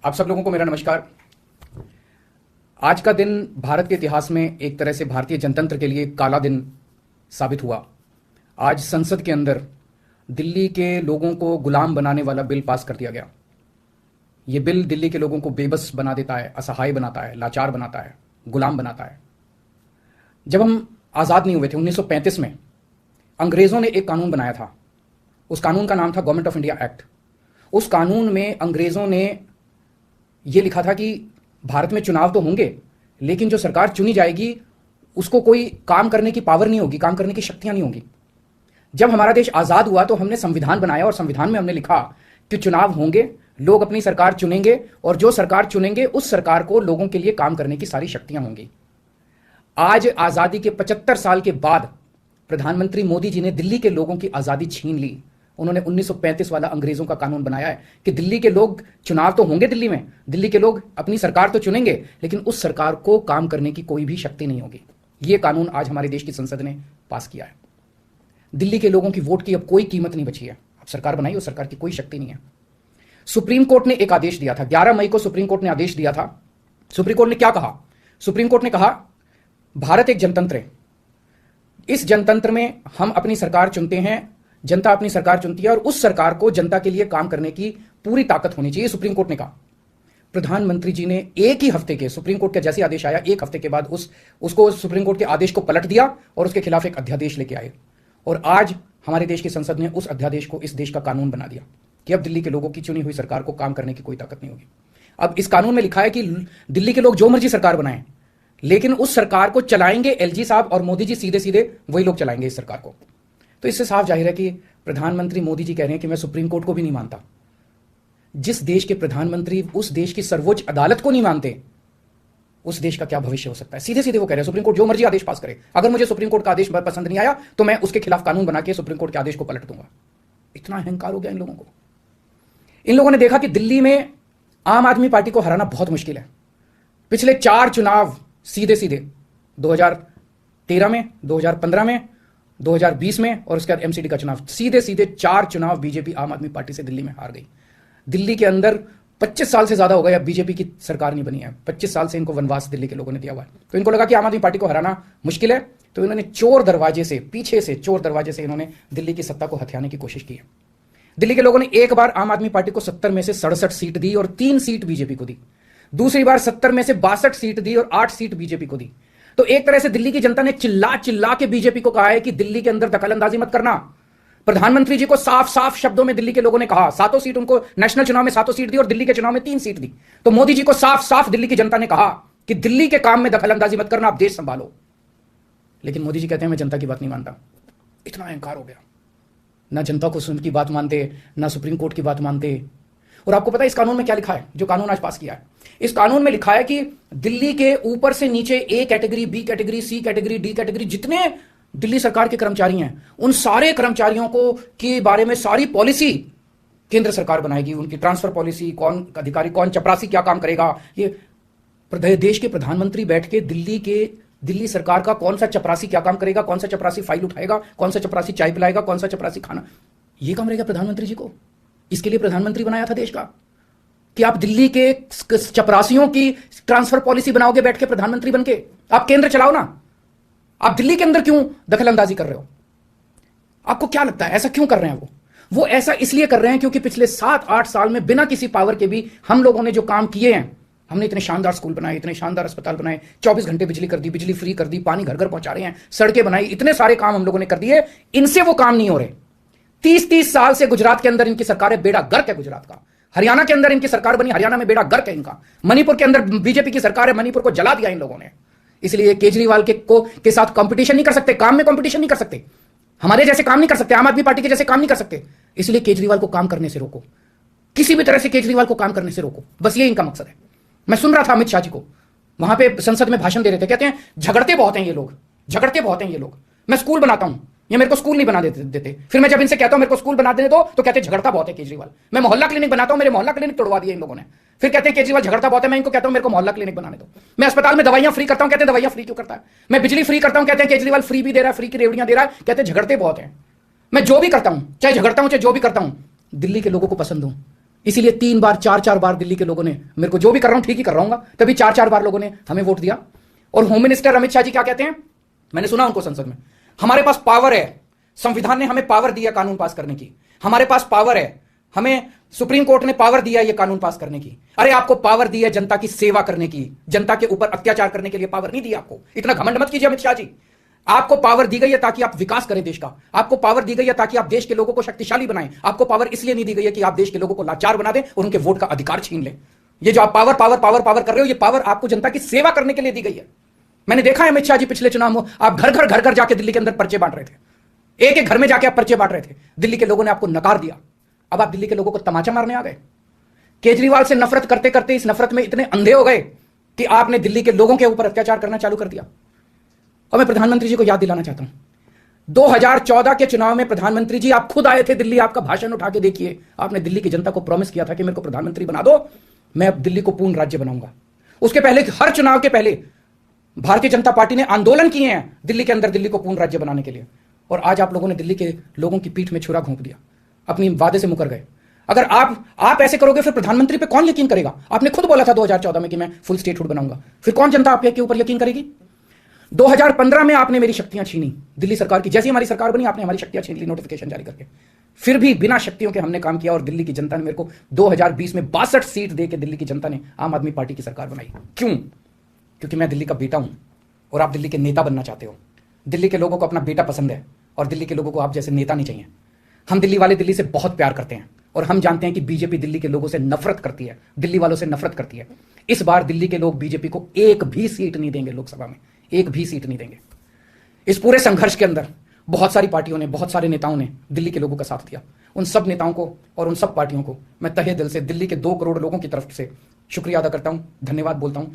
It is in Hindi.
आप सब लोगों को मेरा नमस्कार। आज का दिन भारत के इतिहास में एक तरह से भारतीय जनतंत्र के लिए काला दिन साबित हुआ। आज संसद के अंदर दिल्ली के लोगों को गुलाम बनाने वाला बिल पास कर दिया गया। यह बिल दिल्ली के लोगों को बेबस बना देता है, असहाय बनाता है, लाचार बनाता है, गुलाम बनाता है। जब हम आज़ाद नहीं हुए थे 1935 में, अंग्रेज़ों ने एक कानून बनाया था। उस कानून का नाम था गवर्नमेंट ऑफ इंडिया एक्ट। उस कानून में अंग्रेज़ों ने यह लिखा था कि भारत में चुनाव तो होंगे, लेकिन जो सरकार चुनी जाएगी उसको कोई काम करने की पावर नहीं होगी, काम करने की शक्तियां नहीं होंगी। जब हमारा देश आज़ाद हुआ तो हमने संविधान बनाया और संविधान में हमने लिखा कि चुनाव होंगे, लोग अपनी सरकार चुनेंगे और जो सरकार चुनेंगे उस सरकार को लोगों के लिए काम करने की सारी शक्तियां होंगी। आज आज़ादी के 75 साल के बाद प्रधानमंत्री मोदी जी ने दिल्ली के लोगों की आज़ादी छीन ली। उन्होंने 1935 वाला अंग्रेजों का कानून बनाया है कि दिल्ली के लोग, चुनाव तो होंगे दिल्ली में, दिल्ली के लोग अपनी सरकार तो चुनेंगे, लेकिन उस सरकार को काम करने की कोई भी शक्ति नहीं होगी। यह कानून आज हमारे देश की संसद ने पास किया है। दिल्ली के लोगों की वोट की अब कोई कीमत नहीं बची है। अब सरकार बनाई, उस सरकार की कोई शक्ति नहीं है। सुप्रीम कोर्ट ने एक आदेश दिया था, 11 मई को सुप्रीम कोर्ट ने आदेश दिया था। सुप्रीम कोर्ट ने क्या कहा? सुप्रीम कोर्ट ने कहा भारत एक जनतंत्र है। इस जनतंत्र में हम अपनी सरकार चुनते हैं, जनता अपनी सरकार चुनती है और उस सरकार को जनता के लिए काम करने की पूरी ताकत होनी चाहिए, सुप्रीम कोर्ट ने कहा। प्रधानमंत्री जी ने एक ही हफ्ते के, सुप्रीम कोर्ट का जैसे आदेश आया, एक हफ्ते के बाद उसको सुप्रीम कोर्ट के आदेश को पलट दिया और उसके खिलाफ एक अध्यादेश लेके आए। और आज हमारे देश की संसद ने उस अध्यादेश को इस देश का कानून बना दिया कि अब दिल्ली के लोगों की चुनी हुई सरकार को काम करने की कोई ताकत नहीं होगी। अब इस कानून में लिखा है कि दिल्ली के लोग जो मर्जी सरकार बनाएं, लेकिन उस सरकार को चलाएंगे एलजी साहब और मोदी जी, सीधे सीधे वही लोग चलाएंगे इस सरकार को। तो इससे साफ जाहिर है कि प्रधानमंत्री मोदी जी कह रहे हैं कि मैं सुप्रीम कोर्ट को भी नहीं मानता। जिस देश के प्रधानमंत्री उस देश की सर्वोच्च अदालत को नहीं मानते, उस देश का क्या भविष्य हो सकता है? सीधे सीधे वो कह रहे हैं सुप्रीम कोर्ट जो मर्जी आदेश पास करे, अगर मुझे सुप्रीम कोर्ट का आदेश पसंद नहीं आया तो मैं उसके खिलाफ कानून बना के सुप्रीम कोर्ट के आदेश को पलट दूंगा। इतना अहंकार हो गया इन लोगों को। इन लोगों ने देखा कि दिल्ली में आम आदमी पार्टी को हराना बहुत मुश्किल है। पिछले 4 चुनाव सीधे सीधे 2013 में, 2015 में, 2020 में और उसके बाद एमसीडी का चुनाव, सीधे सीधे 4 चुनाव बीजेपी आम आदमी पार्टी से दिल्ली में हार गई। दिल्ली के अंदर 25 साल से ज्यादा हो गया अब बीजेपी की सरकार नहीं बनी है। 25 साल से इनको वनवास दिल्ली के लोगों ने दिया हुआ है। तो इनको लगा कि आम आदमी पार्टी को हराना मुश्किल है, तो इन्होंने चोर दरवाजे से, पीछे से चोर दरवाजे से इन्होंने दिल्ली की सत्ता को हथियाने की कोशिश की है। दिल्ली के लोगों ने एक बार आम आदमी पार्टी को 70 में से 67 सीट दी और 3 सीट बीजेपी को दी। दूसरी बार 70 में से 62 सीट दी और 8 सीट बीजेपी को दी। तो एक तरह से दिल्ली की जनता ने चिल्ला चिल्ला के बीजेपी को कहा है कि दिल्ली के अंदर दखलंदाजी मत करना। प्रधानमंत्री जी को साफ साफ शब्दों में दिल्ली के लोगों ने कहा, 7 सीट उनको नेशनल चुनाव में 7 सीट दी और दिल्ली के चुनाव में 3 सीट दी। तो मोदी जी को साफ साफ दिल्ली की जनता ने कहा कि दिल्ली के काम में दखलंदाजी मत करना, आप देश संभालो। लेकिन मोदी जी कहते हैं मैं जनता की बात नहीं मानता। इतना अहंकार हो गया, ना जनता को उनकी बात मानते, ना सुप्रीम कोर्ट की बात मानते। और आपको पता है इस कानून में क्या लिखा है, जो कानून आज पास किया है? इस कानून में लिखा है कि दिल्ली के ऊपर से नीचे A category, B category, C category, D category, जितने दिल्ली सरकार के कर्मचारी हैं, उन सारे कर्मचारियों को के बारे में सारी पॉलिसी केंद्र सरकार बनाएगी। उनकी ट्रांसफर पॉलिसी, कौन अधिकारी, कौन चपरासी क्या काम करेगा, ये देश के प्रधानमंत्री बैठ के दिल्ली सरकार का कौन सा चपरासी क्या काम करेगा, कौन सा चपरासी फाइल उठाएगा, कौन सा चपरासी चाय पिलाएगा, कौन सा चपरासी खाना, ये काम रहेगा प्रधानमंत्री जी को। इसके लिए प्रधानमंत्री बनाया था देश का कि आप दिल्ली के चपरासियों की ट्रांसफर पॉलिसी बनाओगे बैठ के प्रधानमंत्री बनके। आप केंद्र चलाओ ना, आप दिल्ली के अंदर क्यों दखलंदाजी कर रहे हो? आपको क्या लगता है ऐसा क्यों कर रहे हैं? वो ऐसा इसलिए कर रहे हैं क्योंकि पिछले 7-8 साल में बिना किसी पावर के भी हम लोगों ने जो काम किए हैं, हमने इतने शानदार स्कूल बनाए, इतने शानदार अस्पताल बनाए, 24 घंटे बिजली कर दी, बिजली फ्री कर दी, पानी घर घर पहुंचा रहे हैं, सड़कें बनाई, इतने सारे काम हम लोगों ने कर दिए। इनसे वो काम नहीं हो रहे। 30-30 साल से गुजरात के अंदर इनकी सरकार है, बेड़ा गर्क है गुजरात का। हरियाणा के अंदर इनकी सरकार बनी, हरियाणा में बेड़ा गर्क है इनका। मणिपुर के अंदर बीजेपी की सरकार है, मणिपुर को जला दिया इन लोगों ने। इसलिए केजरीवाल के साथ कंपटीशन नहीं कर सकते, काम में कंपटीशन नहीं कर सकते, हमारे जैसे काम नहीं कर सकते, आम आदमी पार्टी के जैसे काम नहीं कर सकते। इसलिए केजरीवाल को काम करने से रोको, किसी भी तरह से केजरीवाल को काम करने से रोको, बस ये इनका मकसद है। मैं सुन रहा था अमित शाह जी को, वहां पे संसद में भाषण दे रहे थे, कहते हैं झगड़ते बहुत हैं ये लोग, झगड़ते बहुत हैं ये लोग। मैं स्कूल बनाता हूं, ये मेरे को स्कूल नहीं बना देते। फिर मैं जब इनसे कहता हूं मेरे को स्कूल बना देने दो, तो कहते हैं झगड़ता बहुत है केजरीवाल। मैं मोहल्ला क्लिनिक बनाता हूं, मेरे मोहल्ला क्लिनिक तोड़वा दिए इन लोगों ने। फिर कहते हैं केजरीवाल झगड़ता बहुत है, मैं इनको कहता हूं मेरे को मोहल्ला क्लिनिक बनाने दो। मैं अस्पताल में दवाइयां फ्री करता हूं, कहते हैं दवाइयां फ्री क्यों करता है। मैं बिजली फ्री करता हूं, कहते हैं केजरीवाल फ्री भी दे रहा है, फ्री की रेवड़ियां दे रहा है, कहते हैं झगड़ते बहुत है। मैं जो भी करता हूं, चाहे झगड़ता हूं चाहे जो भी करता हूं, दिल्ली के लोगों को पसंद हूं, इसीलिए 3 बार 4 बार दिल्ली के लोगों ने मेरे को, जो भी कर रहा हूं ठीक ही कर रहा हूं, तभी 4 बार लोगों ने हमें वोट दिया। और होम मिनिस्टर अमित शाह जी क्या कहते हैं, मैंने सुना उनको संसद में, हमारे पास पावर है, संविधान ने हमें पावर दिया कानून पास करने की, हमारे पास पावर है, हमें सुप्रीम कोर्ट ने पावर दिया ये कानून पास करने की। अरे आपको पावर दी है जनता की सेवा करने की, जनता के ऊपर अत्याचार करने के लिए पावर नहीं दी आपको। इतना घमंड मत कीजिए अमित शाह जी। आपको पावर दी गई है ताकि आप विकास करें देश का, आपको पावर दी गई है ताकि आप देश के लोगों को शक्तिशाली बनाएं। आपको पावर इसलिए नहीं दी गई है कि आप देश के लोगों को लाचार बना दें और उनके वोट का अधिकार छीन लें। ये जो आप पावर पावर पावर पावर कर रहे हो, ये पावर आपको जनता की सेवा करने के लिए दी गई है। मैंने देखा है अमित शाह जी पिछले चुनाव में आप घर घर जाके दिल्ली के अंदर पर्चे बांट रहे थे, एक एक घर में जाके आप पर्चे बांट रहे थे, दिल्ली के लोगों ने आपको नकार दिया। अब आप दिल्ली के लोगों को तमाचा मारने आ गए। केजरीवाल से नफरत करते करते इस नफरत में इतने अंधे हो गए कि आपने दिल्ली के लोगों के ऊपर अत्याचार करना चालू कर दिया। और मैं प्रधानमंत्री जी को याद दिलाना चाहता हूं, 2014 के चुनाव में प्रधानमंत्री जी आप खुद आए थे दिल्ली, आपका भाषण उठा के देखिए, आपने दिल्ली की जनता को प्रॉमिस किया था कि मेरे को प्रधानमंत्री बना दो, मैं अब दिल्ली को पूर्ण राज्य बनाऊंगा। उसके पहले, हर चुनाव के पहले भारतीय जनता पार्टी ने आंदोलन किए हैं दिल्ली के अंदर दिल्ली को पूर्ण राज्य बनाने के लिए। और आज आप लोगों ने दिल्ली के लोगों की पीठ में छुरा घोंप दिया, अपनी वादे से मुकर गए। अगर आप ऐसे करोगे फिर प्रधानमंत्री पे कौन यकीन करेगा? आपने खुद बोला था 2014 में कि मैं फुल स्टेटहुड बनाऊंगा, फिर कौन जनता आपके ऊपर यकीन करेगी? 2015 में आपने मेरी शक्तियां छीनी दिल्ली सरकार की, जैसी हमारी सरकार बनी आपने हमारी शक्तियां छीन ली नोटिफिकेशन जारी करके। फिर भी बिना शक्तियों के हमने काम किया और दिल्ली की जनता ने मेरे को 2020 में 62 सीट देकर दिल्ली की जनता ने आम आदमी पार्टी की सरकार बनाई। क्यों? क्योंकि मैं दिल्ली का बेटा हूं और आप दिल्ली के नेता बनना चाहते हो। दिल्ली के लोगों को अपना बेटा पसंद है और दिल्ली के लोगों को आप जैसे नेता नहीं चाहिए। हम दिल्ली वाले दिल्ली से बहुत प्यार करते हैं और हम जानते हैं कि बीजेपी दिल्ली के लोगों से नफरत करती है, दिल्ली वालों से नफरत करती है। इस बार दिल्ली के लोग बीजेपी को एक भी सीट नहीं देंगे, लोकसभा में एक भी सीट नहीं देंगे। इस पूरे संघर्ष के अंदर बहुत सारी पार्टियों ने, बहुत सारे नेताओं ने दिल्ली के लोगों का साथ दिया। उन सब नेताओं को और उन सब पार्टियों को मैं तहे दिल से दिल्ली के 2 करोड़ लोगों की तरफ से शुक्रिया अदा करता हूं, धन्यवाद बोलता हूं।